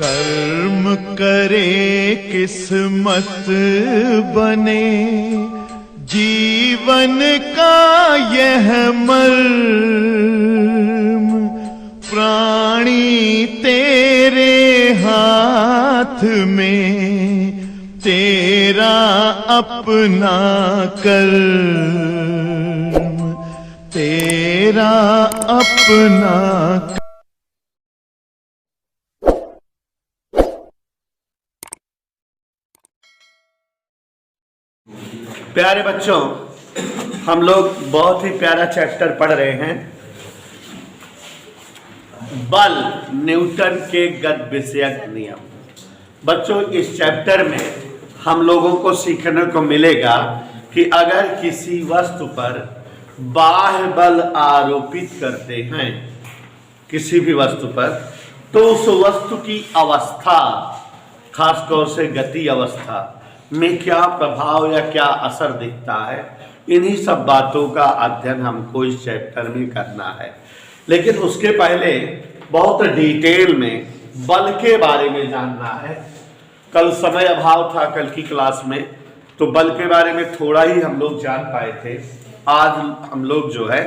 कर्म करे किस्मत बने, जीवन का यह मर्म, प्राणी तेरे हाथ में, तेरा अपना कर्म, तेरा अपना। प्यारे बच्चों, हम लोग बहुत ही प्यारा चैप्टर पढ़ रहे हैं, बल, न्यूटन के गति विषयक नियम। बच्चों, इस चैप्टर में हम लोगों को सीखने को मिलेगा कि अगर किसी वस्तु पर बाह्य बल आरोपित करते हैं, किसी भी वस्तु पर, तो उस वस्तु की अवस्था, खासतौर से गति अवस्था में क्या प्रभाव या क्या असर दिखता है, इन्हीं सब बातों का अध्ययन हमको इस चैप्टर में करना है। लेकिन उसके पहले बहुत डिटेल में बल के बारे में जानना है। कल समय अभाव था कल की क्लास में, तो बल के बारे में थोड़ा ही हम लोग जान पाए थे। आज हम लोग जो है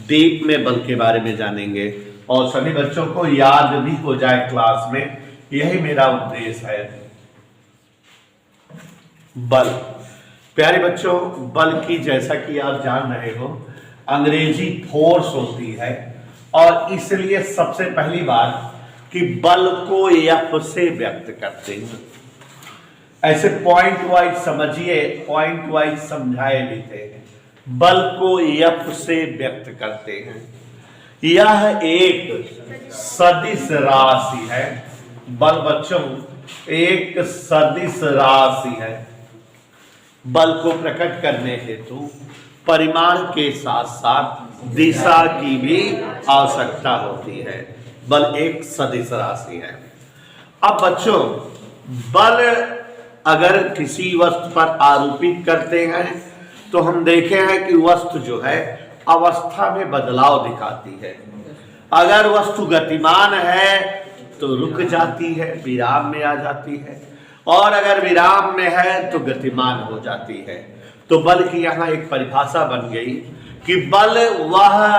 डीप में बल के बारे में जानेंगे और सभी बच्चों को याद भी हो जाए क्लास में, यही मेरा उद्देश्य है। बल, प्यारे बच्चों, बल की जैसा कि आप जान रहे हो अंग्रेजी फोर्स होती है, और इसलिए सबसे पहली बात कि बल को एफ से व्यक्त करते हैं। ऐसे पॉइंट वाइज समझिए, पॉइंट वाइज समझाए भी थे। बल को एफ से व्यक्त करते हैं। यह एक सदिश राशि है। बल बच्चों एक सदिश राशि है। बल को प्रकट करने हेतु परिमाण के साथ साथ दिशा की भी आवश्यकता होती है। बल एक सदिश राशि है। अब बच्चों, बल अगर किसी वस्तु पर आरोपित करते हैं तो हम देखे हैं कि वस्तु जो है अवस्था में बदलाव दिखाती है। अगर वस्तु गतिमान है तो रुक जाती है, विराम में आ जाती है, और अगर विराम में है तो गतिमान हो जाती है। तो बल की यहाँ एक परिभाषा बन गई कि बल वह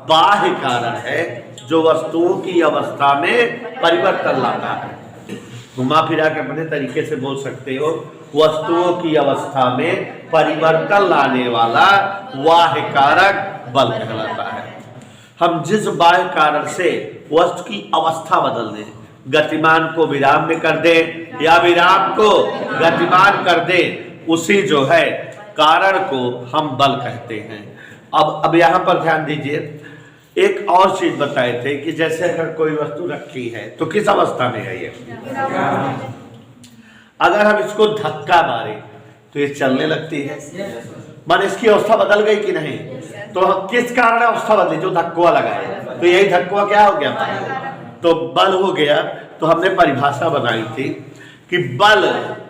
बाह्य कारण है जो वस्तुओं की अवस्था में परिवर्तन लाता है। घुमा फिरा के अपने तरीके से बोल सकते हो, वस्तुओं की अवस्था में परिवर्तन लाने वाला बाह्य कारक बल कहलाता है। हम जिस बाह्य कारण से वस्तु की अवस्था बदल दें, गतिमान को विराम में कर दे या विराम को गतिमान कर दे, उसी जो है कारण को हम बल कहते हैं। अब यहाँ पर ध्यान दीजिए, एक और चीज बताए थे कि जैसे अगर कोई वस्तु रखी है तो किस अवस्था में है ये, अगर हम इसको धक्का मारे तो ये चलने लगती है, मान इसकी अवस्था बदल गई कि नहीं। तो किस कारण अवस्था बदली, जो धक्का लगा है, तो यही धक्का क्या हो गया, तो बल हो गया। तो हमने परिभाषा बनाई थी कि बल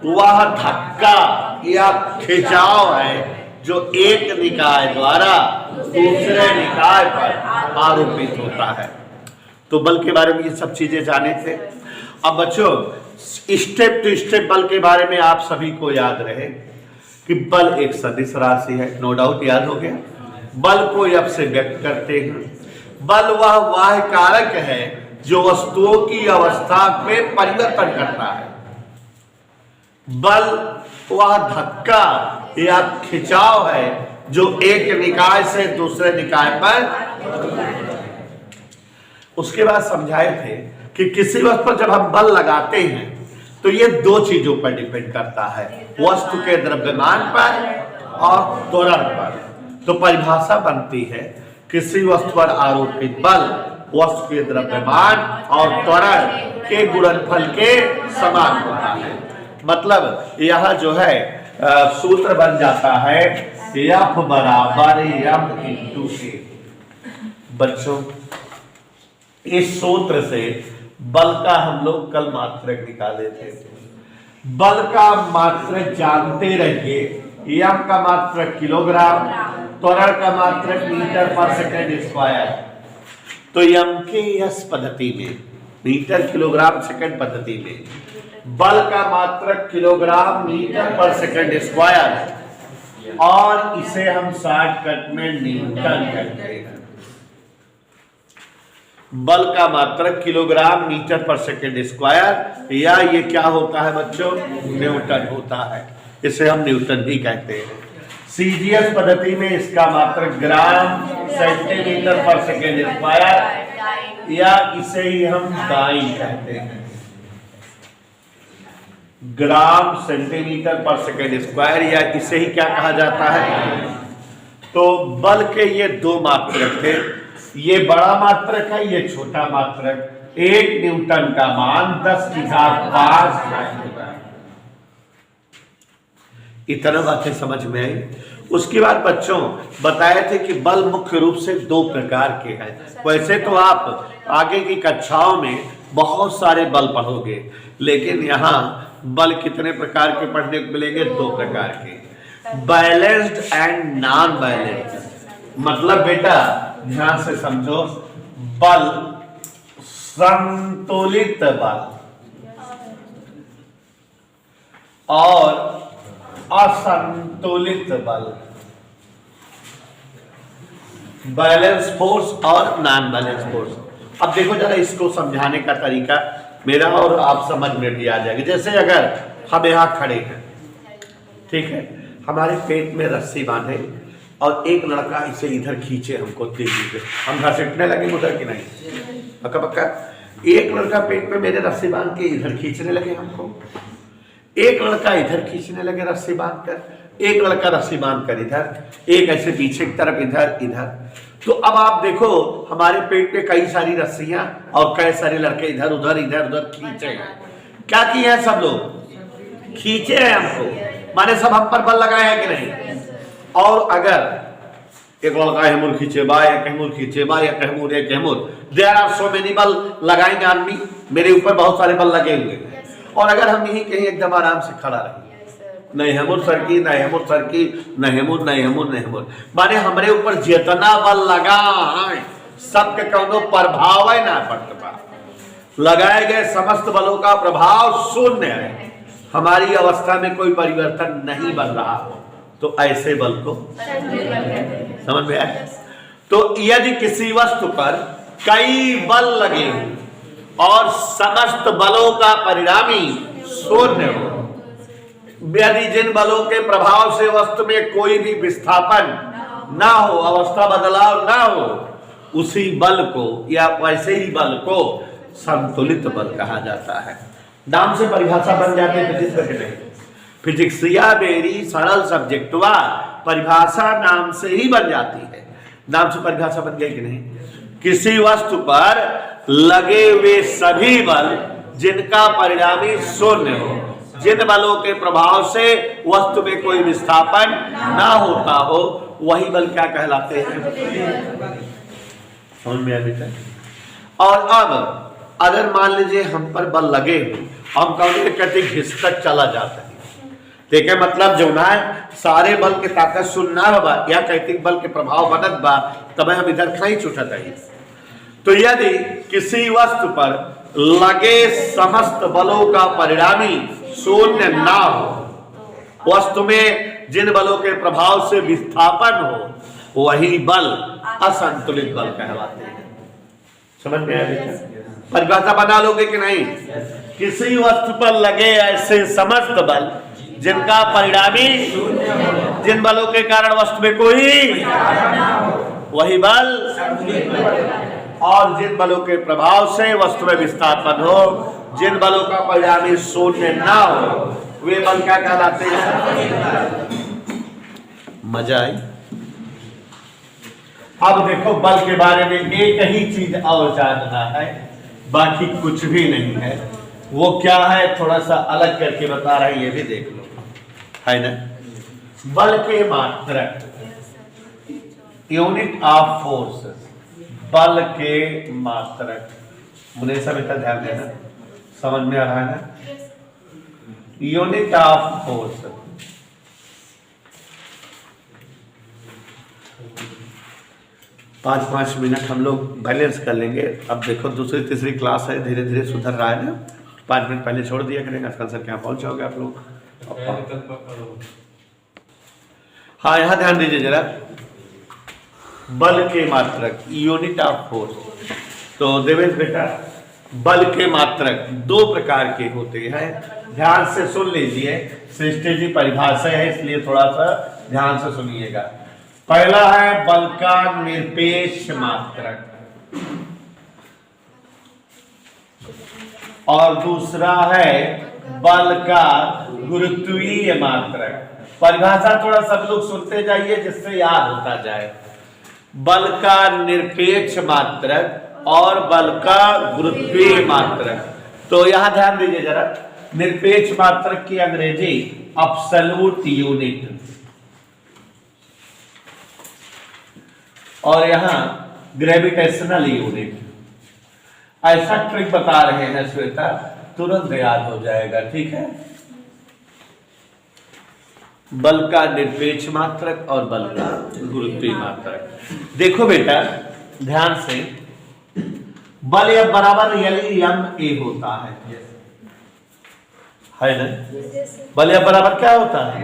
वह धक्का या खिंचाव है जो एक निकाय द्वारा दूसरे निकाय पर आरोपित होता है। तो बल के बारे में ये सब चीजें जाने थे। अब बच्चों, स्टेप टू स्टेप बल के बारे में आप सभी को याद रहे कि बल एक सदिश राशि है, नो डाउट याद हो गया। बल को एफ से व्यक्त करते हैं। बल वह बाह्य कारक है जो वस्तुओं की अवस्था में परिवर्तन करता है। बल वह धक्का या खिंचाव है जो एक निकाय से दूसरे निकाय पर। उसके बाद समझाए थे कि किसी वस्तु पर जब हम बल लगाते हैं तो ये दो चीजों पर डिपेंड करता है, वस्तु के द्रव्यमान पर और त्वरण पर। तो परिभाषा बनती है, किसी वस्तु पर आरोपित बल वस्तु के द्रव्यमान और त्वरण के गुणनफल के समान होता है। मतलब यह जो है सूत्र बन जाता है F बराबर m इंटू ए। बच्चों, इस सूत्र से बल का हम लोग कल मात्रक निकाले थे। बल का मात्रक जानते रहिए, m का मात्रक किलोग्राम, त्वरण का मात्रक मीटर पर सेकंड स्क्वायर। तो यम के यस पद्धति में मीटर किलोग्राम सेकंड पद्धति में बल का मात्रक किलोग्राम मीटर पर सेकंड स्क्वायर है और इसे हम शॉर्टकट में न्यूटन कहते हैं। बल का मात्रक किलोग्राम मीटर पर सेकंड स्क्वायर, या ये क्या होता है बच्चों, न्यूटन होता है, इसे हम न्यूटन भी कहते हैं। सीजीएस पद्धति में इसका मात्रक ग्राम सेंटीमीटर पर सेकंड स्क्वायर, या इसे ही हम डाई कहते हैं, ग्राम सेंटीमीटर पर सेकंड स्क्वायर, या इसे ही क्या कहा जाता है। तो बल के ये दो मात्रक थे, ये बड़ा मात्रक है, ये छोटा मात्रक। 1 न्यूटन का मान 10 की घात 5। इतना बातें समझ में आई। उसके बाद बच्चों बताए थे कि बल मुख्य रूप से 2 प्रकार के हैं। वैसे तो आप आगे की कक्षाओं में बहुत सारे बल पढ़ोगे, लेकिन यहाँ बल कितने प्रकार के पढ़ने को मिलेंगे, 2 प्रकार के, बैलेंस्ड एंड नॉन बैलेंस्ड। मतलब बेटा ध्यान से समझो, बल संतुलित बल और असंतुलित बल, बैलेंस फोर्स और नॉन बैलेंस फोर्स। अब देखो जरा इसको समझाने का तरीका मेरा और आप समझ में भी आ जाएगा। जैसे अगर हम यहाँ खड़े हैं, ठीक है, हमारे पेट में रस्सी बांधे और एक लड़का इसे इधर खींचे हमको तेजी से, हम घसीटने लगे उधर की नहीं, पक्का पक्का। एक लड़का पेट में मेरे रस्सी बांध के इधर खींचने लगे हमको, एक लड़का इधर खींचने लगे रस्सी बांध कर, एक लड़का रस्सी बांध कर इधर, एक ऐसे पीछे की तरफ इधर इधर। तो अब आप देखो हमारे पेट पे कई सारी रस्सियां और कई सारे लड़के इधर उधर खींचे हैं। क्या किए हैं सब लोग, खींचे हैं हमको, माने सब हम पर बल लगाए हैं कि नहीं। और अगर एक लड़का हेमुर खींचे बा, एक हेमुर खींचे बा, एक हेमुर, एक हेमुर, देयर आर सो मेनी बल लगाएंगे आदमी, मेरे ऊपर बहुत सारे बल लगे हुए हैं। और अगर हम यहीं कहीं एकदम आराम से खड़ा रहे, नहीं हेमुर सर की, नहीं हेमुर सर की, नहीं हेमुर, नहीं हेमुर, नहीं हेमुर, माने हमारे ऊपर जितना बल लगा है सबके कौनो प्रभाव है ना पड़ता, लगाए गए समस्त बलों का प्रभाव शून्य है, हमारी अवस्था में कोई परिवर्तन नहीं बन रहा हो, तो ऐसे बल को समझ में आया। तो यदि किसी वस्तु पर कई बल लगे और समस्त बलों का परिणामी शून्य हो, यदि जिन बलों के प्रभाव से वस्तु में कोई भी विस्थापन ना हो, अवस्था बदलाव ना हो, उसी बल को या वैसे ही बल को संतुलित बल कहा जाता है। नाम से परिभाषा बन जाती है फिजिक्स के नहीं, फिजिक्सिया बेरी सरल सब्जेक्टवा, परिभाषा नाम से ही बन जाती है। नाम से परिभाषा बन गई कि नहीं। किसी वस्तु पर लगे हुए सभी बल जिनका परिणामी शून्य हो, जिन बलों के प्रभाव से वस्तु में कोई विस्थापन ना होता हो, वही बल क्या कहलाते हैं, समझ में आया। और अब अगर मान लीजिए हम पर बल लगे हो, हम कहते घिसकर चला जाता है, ठीक है, मतलब जो ना सारे बल के ताकत शून्य बा, या कहते बल के प्रभाव बनत बा, तब हम इधर कहीं छूटत है। तो यदि किसी वस्तु पर लगे समस्त बलों का परिणामी शून्य ना हो, वस्तु में जिन बलों के प्रभाव से विस्थापन हो, वही बल असंतुलित बल कहलाते हैं। समझ में आया। परिभाषा बना लोगे कि नहीं। किसी वस्तु पर लगे ऐसे समस्त बल जिनका परिणामी, जिन बलों के कारण वस्तु में कोई, वही बल, और जिन बलों के प्रभाव से वस्तु में विस्थापन हो, जिन बलों का परिणामी शून्य ना हो, वे बल क्या कहलाते हैं। मजा आई। अब देखो बल के बारे में एक ही चीज और जानना है, बाकी कुछ भी नहीं है। वो क्या है थोड़ा सा अलग करके बता रहा है, ये भी देख लो, है ना। बल के मात्रक, यूनिट ऑफ फोर्स, बल के मात्रक, मुझे सब इतना ध्यान देना, समझ में आ रहा है ना। यूनिट ऑफ फोर्स, 5-5 मिनट हम लोग बैलेंस कर लेंगे। अब देखो दूसरी तीसरी क्लास है, धीरे धीरे सुधर रहा है ना। 5 मिनट पहले छोड़ दिया करेंगे। आजकल सर क्या पहुंच जाओगे आप लोग। हाँ, यहाँ ध्यान दीजिए जरा, बल के मात्रक, यूनिट ऑफ फोर्स। तो देवेश बेटा, बल के मात्रक 2 प्रकार के होते हैं, ध्यान से सुन लीजिए। सृष्टि जी परिभाषा है, इसलिए थोड़ा सा ध्यान से सुनिएगा। पहला है बल का निरपेक्ष मात्रक और दूसरा है बल का गुरुत्वीय मात्रक। परिभाषा थोड़ा सब लोग सुनते जाइए जिससे याद होता जाए। बल का निरपेक्ष मात्रक और बल का गुरुत्वीय मात्रक। तो यहां ध्यान दीजिए जरा, निरपेक्ष मात्रक की अंग्रेजी एब्सोल्यूट यूनिट, और यहां ग्रेविटेशनल यूनिट। ऐसा ट्रिक बता रहे हैं श्वेता, तुरंत याद हो जाएगा, ठीक है। बल का निरपेक्ष मात्रक और बल का गुरुत्वीय मात्रक। देखो बेटा ध्यान से, बल F बराबर रियली ma होता है ना। बल F बराबर क्या होता है?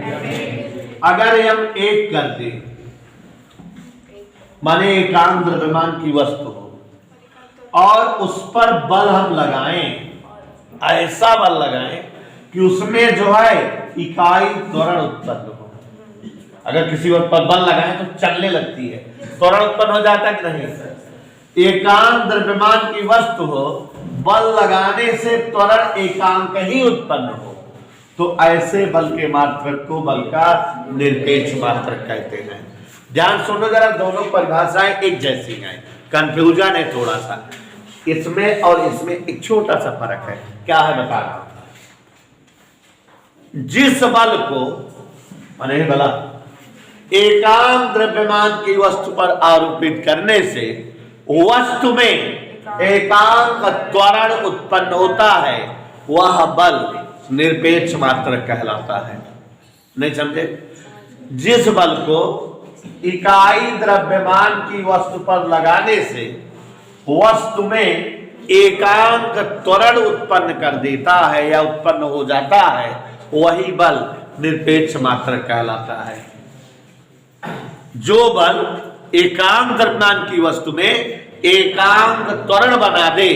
अगर m 1 कर दे, माने एकांक द्रव्यमान की वस्तु हो और उस पर बल हम लगाएं, ऐसा बल लगाएं कि उसमें जो है इकाई त्वरण उत्पन्न हो। अगर किसी पर बल लगाएं तो चलने लगती है, त्वरण उत्पन्न हो जाता है कि नहीं। एकांक द्रव्यमान की वस्तु हो, बल लगाने से त्वरण एकांक ही उत्पन्न हो, तो ऐसे बल के मात्रक को बल का निरपेक्ष मात्रक कहते हैं। ध्यान सुनो जरा, दोनों परिभाषाएं एक जैसी हैं, कंफ्यूजन है थोड़ा सा इसमें और इसमें, एक छोटा सा फर्क है। क्या है बता रहा हूं। जिस बल को माने बला एकांक द्रव्यमान की वस्तु पर आरोपित करने से वस्तु में एकांक त्वरण उत्पन्न होता है, वह बल निरपेक्ष मात्रक कहलाता है। नहीं समझे? जिस बल को इकाई द्रव्यमान की वस्तु पर लगाने से वस्तु में एकांक त्वरण उत्पन्न कर देता है या उत्पन्न हो जाता है, वही बल निरपेक्ष मात्रक कहलाता है। जो बल एकांक द्रव्यमान की वस्तु में एकांक त्वरण बना दे,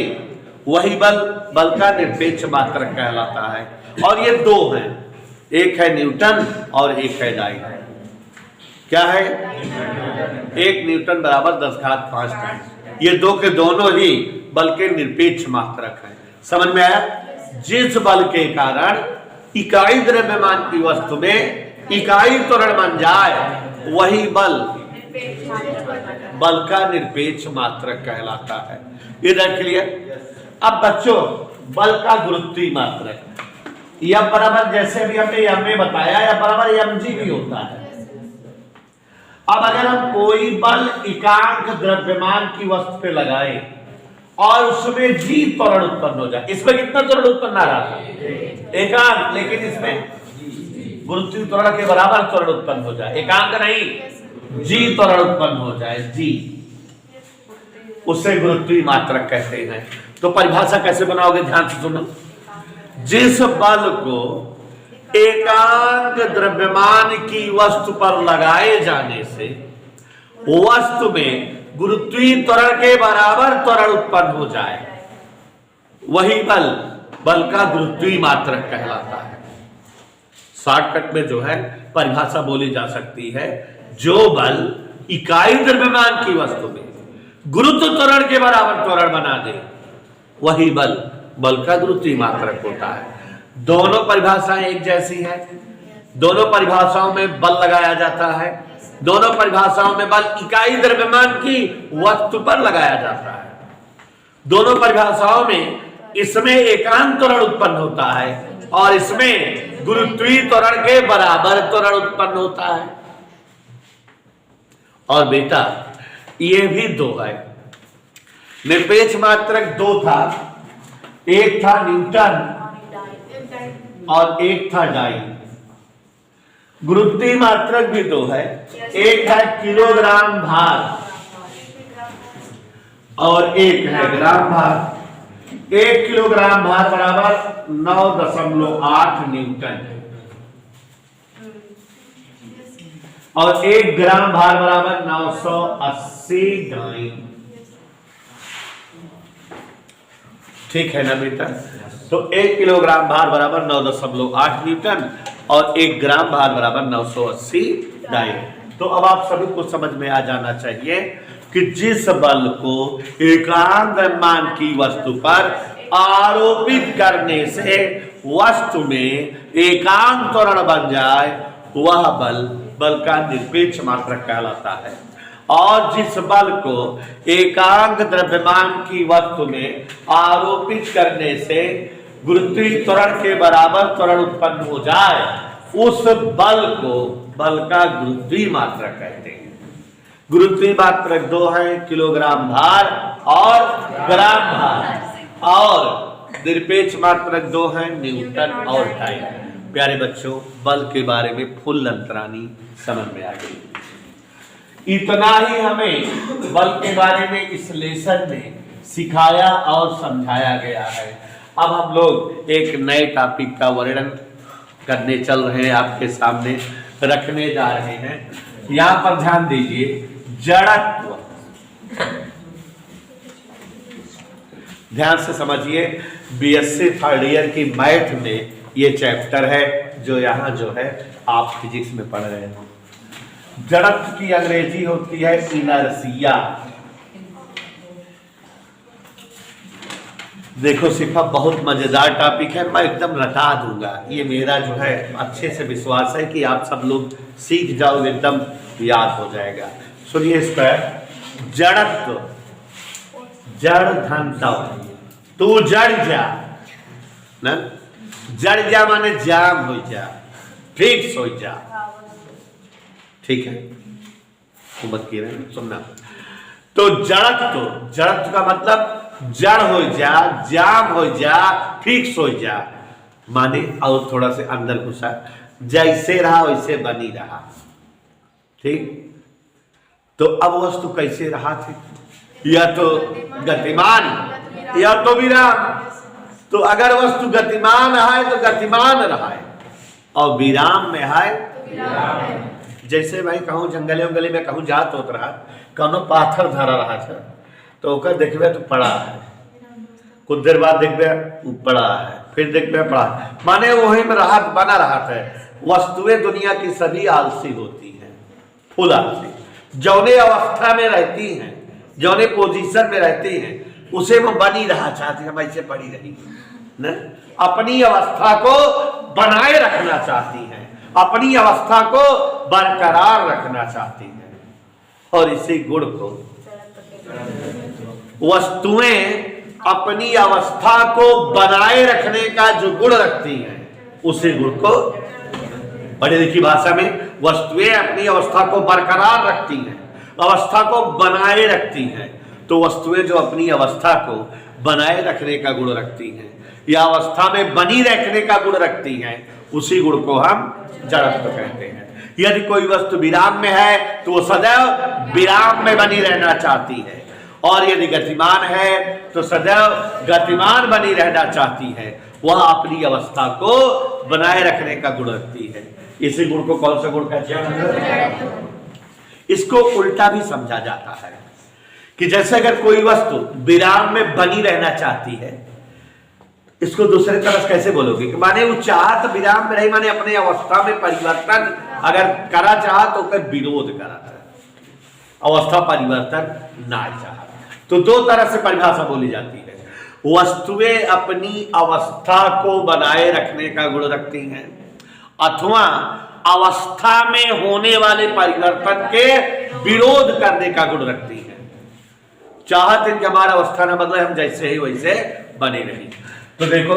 वही बल का निरपेक्ष मात्रक कहलाता है। और ये 2 हैं, एक है न्यूटन और एक है डाइन। क्या है? 1 न्यूटन बराबर 10⁵ टाइम। ये 2 के दोनों ही बल के निरपेक्ष मात्रक हैं। समझ में आया? जिस बल के कारण इकाई द्रव्यमान की वस्तु में इकाई त्वरण बन जाए, वही बल का निरपेक्ष मात्रक कहलाता है। ये रख लिया। अब बच्चों, बल का गुरुत्वीय मात्रक यह बराबर, जैसे भी हमने में बताया, या बराबर mg भी होता है। अब अगर हम कोई बल एकांक द्रव्यमान की वस्तु पे लगाएं और उसमें g त्वरण उत्पन्न हो जाए, इसमें कितना त्वरण उत्पन्न आ रहा था? एकांक, लेकिन इसमें गुरुत्वीय त्वरण के बराबर त्वरण उत्पन्न हो जाए, एकांक नहीं, g त्वरण उत्पन्न हो जाए, g, उसे गुरुत्वीय मात्रक कहते हैं। तो परिभाषा कैसे बनाओगे? ध्यान से सुनो। जिस बल को एकांक द्रव्यमान की वस्तु पर लगाए जाने से वस्तु में गुरुत्वीय त्वरण के बराबर त्वरण उत्पन्न हो जाए, वही बल का गुरुत्वीय मात्रक कहलाता है। शॉर्टकट में जो है परिभाषा बोली जा सकती है, जो बल इकाई द्रव्यमान की वस्तु में गुरुत्व त्वरण के बराबर त्वरण बना दे, वही बल का गुरुत्वीय मात्रक होता है। दोनों परिभाषाएं एक जैसी हैं, दोनों परिभाषाओं में बल लगाया जाता है, दोनों परिभाषाओं में बल इकाई द्रव्यमान की वस्तु पर लगाया जाता है। दोनों परिभाषाओं में इसमें एकांक त्वरण उत्पन्न होता है और इसमें गुरुत्वीय त्वरण के बराबर त्वरण उत्पन्न होता है। और बेटा ये भी 2 है। निरपेक्ष मात्रक 2 था, एक था न्यूटन और एक था डाइन। गुरुत्वीय मात्रक भी 2 है, एक है किलोग्राम भार और एक है ग्राम भार। 1 किलोग्राम भार बराबर 9.8 न्यूटन और 1 ग्राम भार बराबर 980 डाइन। ठीक है ना बेटा? तो 1 किलोग्राम भार बराबर 9.8 न्यूटन और 1 ग्राम भार बराबर 980 डाइन। तो अब आप सभी को समझ में आ जाना चाहिए कि जिस बल को एकांक द्रव्यमान की वस्तु पर आरोपित करने से वस्तु में एकांक त्वरण बन जाए वह बल का निरपेक्ष मात्रक कहलाता है। और जिस बल को एकांक द्रव्यमान की वस्तु में आरोपित करने से गुरुत्वीय त्वरण के बराबर त्वरण उत्पन्न हो जाए उस बल का गुरुत्वीय मात्रक कहते हैं। गुरुत्वीय मात्रक 2 है, किलोग्राम भार और ग्राम भार, और निरपेक्ष मात्रक 2 है, न्यूटन और डाइन। प्यारे बच्चों, बल के बारे में फुल अंतरानी समझ में आ गई। इतना ही हमें बल के बारे में इस लेसन में सिखाया और समझाया गया है। अब हम लोग एक नए टॉपिक का वर्णन करने चल रहे हैं, आपके सामने रखने जा रहे हैं। यहां पर ध्यान दीजिए, जड़त्व। ध्यान से समझिए, बीएससी थर्ड ईयर की मैथ में ये चैप्टर है जो यहां जो है आप फिजिक्स में पढ़ रहे हो। जड़त्व की अंग्रेजी होती है इनर्सिया। देखो सिफा, बहुत मजेदार टॉपिक है, मैं एकदम रटा दूंगा। ये मेरा जो है अच्छे से विश्वास है कि आप सब लोग सीख जाओगे, एकदम याद हो जाएगा। सुनिए इस पर, जड़त्व, जड़ धन तव, तू जड़ जा न, जड़ जा माने जाम हो जा, फिक्स हो जा। ठीक है, मत किए सुनना। तो जड़त्व का मतलब जड़ हो जा, जाम हो जा, फिक्स हो जा, माने और थोड़ा से अंदर घुसा, जैसे रहा वैसे बनी रहा। ठीक, तो अब वस्तु कैसे रहा थी? या तो गतिमान या तो विराम। तो अगर वस्तु गतिमान है तो गतिमान रहा है, और विराम में है। जैसे भाई कहूँ जंगले उंगले में कहूँ जात होत रहा, कौनो पाथर धरा रहा था तो ओकर देखबे तो पड़ा है, कुछ देर बाद देखबे वो पड़ा है, फिर देखबे पड़ा है, माने वही में राहत बना रहा है। वस्तुएं दुनिया की सभी आलसी होती हैं, फुल आलसी। जौने अवस्था में रहती हैं, जौने पोजीशन में रहती हैं, उसे वो बनी रहा चाहती है, ऐसे पड़ी रही न, अपनी अवस्था को बनाए रखना चाहती हैं, अपनी अवस्था को बरकरार रखना चाहती हैं। और इसी गुण को वस्तुएं अपनी अवस्था को बनाए रखने का जो गुण रखती हैं, उसी गुण को पढ़ी लिखी भाषा में वस्तुएं अपनी अवस्था को बरकरार रखती हैं, अवस्था को बनाए रखती हैं। तो वस्तुएं जो अपनी अवस्था को बनाए रखने का गुण रखती हैं या अवस्था में बनी रखने का गुण रखती हैं, उसी गुण को हम जड़त्व कहते हैं। यदि कोई वस्तु विराम में है तो वो सदैव विराम में बनी रहना चाहती है, और यदि गतिमान है तो सदैव गतिमान बनी रहना चाहती है। वह अपनी अवस्था को बनाए रखने का गुण रखती है। इसी गुण को कौन सा गुण कहते हैं? इसको उल्टा भी समझा जाता है कि जैसे अगर कोई वस्तु विराम में बनी रहना चाहती है, इसको दूसरे तरफ कैसे बोलोगे कि माने वो चाहत विराम में रही, माने अपने अवस्था में परिवर्तन अगर करा चाह तो उसका विरोध करा था, अवस्था परिवर्तन ना चाह। तो दो तरह से परिभाषा बोली जाती है। वस्तुएं अपनी अवस्था को बनाए रखने का गुण रखती हैं, अथवा अवस्था में होने वाले परिवर्तन के विरोध करने का गुण रखती हैं। चाहत है कि हमारा अवस्था न बदले, हम जैसे ही वैसे बने रही। तो देखो,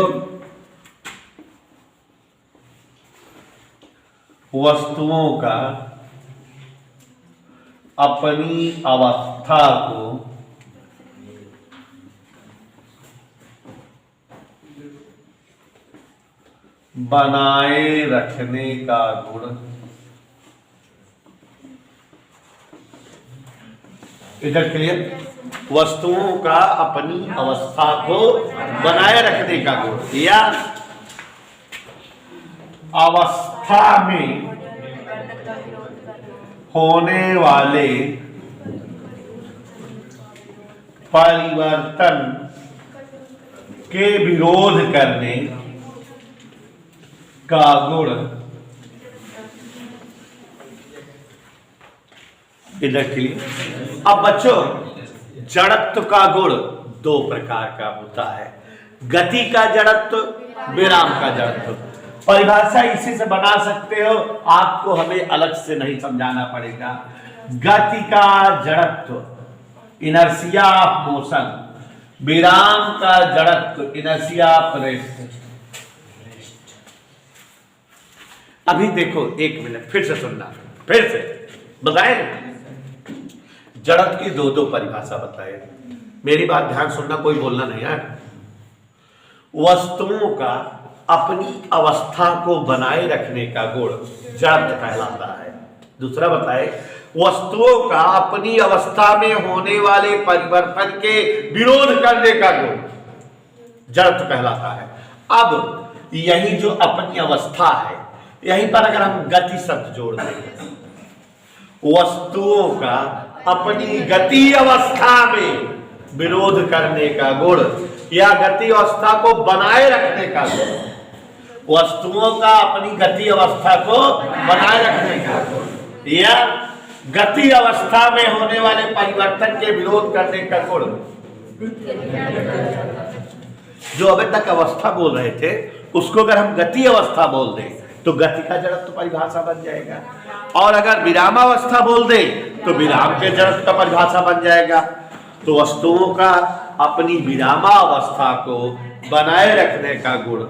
वस्तुओं का अपनी अवस्था को बनाए रखने का गुण इधर क्लियर? वस्तुओं का अपनी अवस्था को बनाए रखने का गुण या अवस्था में होने वाले परिवर्तन के विरोध करने का गुण इधर के लिए। अब बच्चों, जड़त्व का गुण दो प्रकार का होता है, गति का जड़त्व, विराम का जड़त्व। परिभाषा इसी से बना सकते हो, आपको हमें अलग से नहीं समझाना पड़ेगा। गति का जड़त्व, इनर्शिया ऑफ मोशन, विराम का जड़त्व, इनर्शिया ऑफ रेस्ट। अभी देखो, एक मिनट फिर से सुनना, फिर से बताएं। जड़त्व की दो दो परिभाषा बताए, मेरी बात ध्यान सुनना, कोई बोलना नहीं है। वस्तुओं का अपनी अवस्था को बनाए रखने का गुण जड़त्व कहलाता है। दूसरा बताए, वस्तुओं का अपनी अवस्था में होने वाले परिवर्तन के विरोध करने का गुण जड़त्व कहलाता है। अब यही जो अपनी अवस्था है, यहीं पर अगर हम गति शब्द जोड़ देंगे, वस्तुओं का अपनी गति अवस्था में विरोध करने का गुण या गति अवस्था को बनाए रखने का गुण, वस्तुओं का अपनी गति अवस्था को बनाए रखने का गुण या गति अवस्था में होने वाले परिवर्तन के विरोध करने का गुण। जो अभी तक अवस्था बोल रहे थे उसको अगर हम गति अवस्था बोल दें तो गति का जड़त्व परिभाषा बन जाएगा, और अगर विरामावस्था बोल दे तो विराम के जड़त्व का परिभाषा बन जाएगा। तो वस्तुओं का अपनी विरामावस्था को बनाए रखने का गुण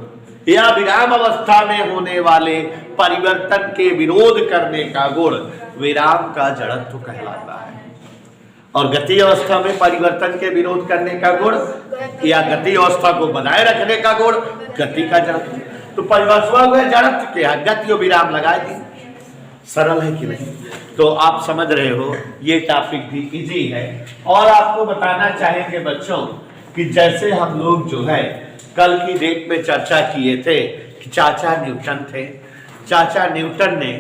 या विराम अवस्था में होने वाले परिवर्तन के विरोध करने का गुण विराम का जड़त्व कहलाता है, और गति अवस्था में परिवर्तन के विरोध करने का गुण या गति अवस्था को बनाए रखने का गुण गति का जड़त्व। तो परिभाषा हुआ जड़त्व क्या, गति और विराम लगा दी। सरल है कि नहीं? तो आप समझ रहे हो, ये टॉपिक भी इजी है। और आपको बताना चाहेंगे बच्चों कि जैसे हम लोग जो है कल की डेट में चर्चा किए थे कि चाचा न्यूटन थे। चाचा न्यूटन ने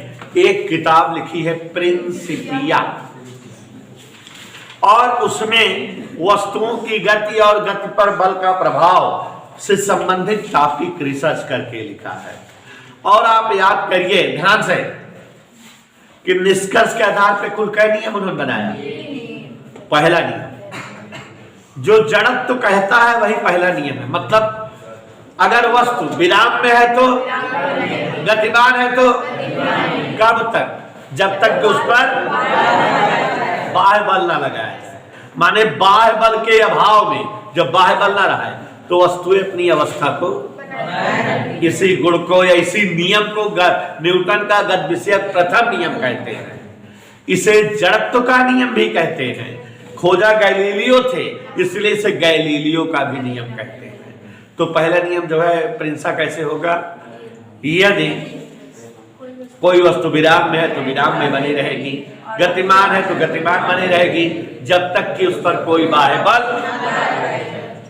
एक किताब लिखी है प्रिंसिपिया, और उसमें वस्तुओं की गति और गति पर बल का प्रभाव से संबंधित टॉपिक रिसर्च करके लिखा है। और आप याद करिए ध्यान से कि निष्कर्ष के आधार पर कुल कई नियम उन्होंने बनाया। पहला नियम जो जड़त्व कहता है वही पहला नियम है, मतलब अगर वस्तु विराम में है तो गतिमान है तो कब तक, जब तक कि उस पर बाह्य बल ना लगाए। माने बाह्य बल के अभाव में, जब बाह्य बल ना रहा है तो वस्तुएं अपनी अवस्था को, इसी गुण को या इसी नियम को न्यूटन का गति विषयक प्रथम नियम कहते हैं। इसे जड़त्व का नियम भी कहते हैं। खोजा गैलीलियो थे, इसलिए इसे गैलीलियो का भी नियम कहते हैं। तो पहला नियम जो है प्रिंसा कैसे होगा, यदि कोई वस्तु विराम में है तो विराम में बनी रहेगी, गतिमान है तो गतिमान बनी रहेगी जब तक कि उस पर कोई बाह्य बल।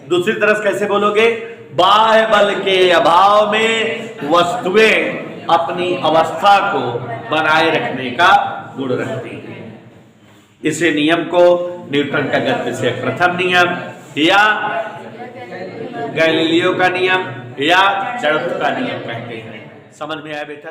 दूसरी तरफ कैसे बोलोगे, बाह्य बल के अभाव में वस्तुएं अपनी अवस्था को बनाए रखने का गुण रखती हैं। इसे नियम को न्यूटन का गति विषयक प्रथम नियम या गैलीलियो का नियम या जड़त्व का नियम कहते हैं। समझ में आया बेटा?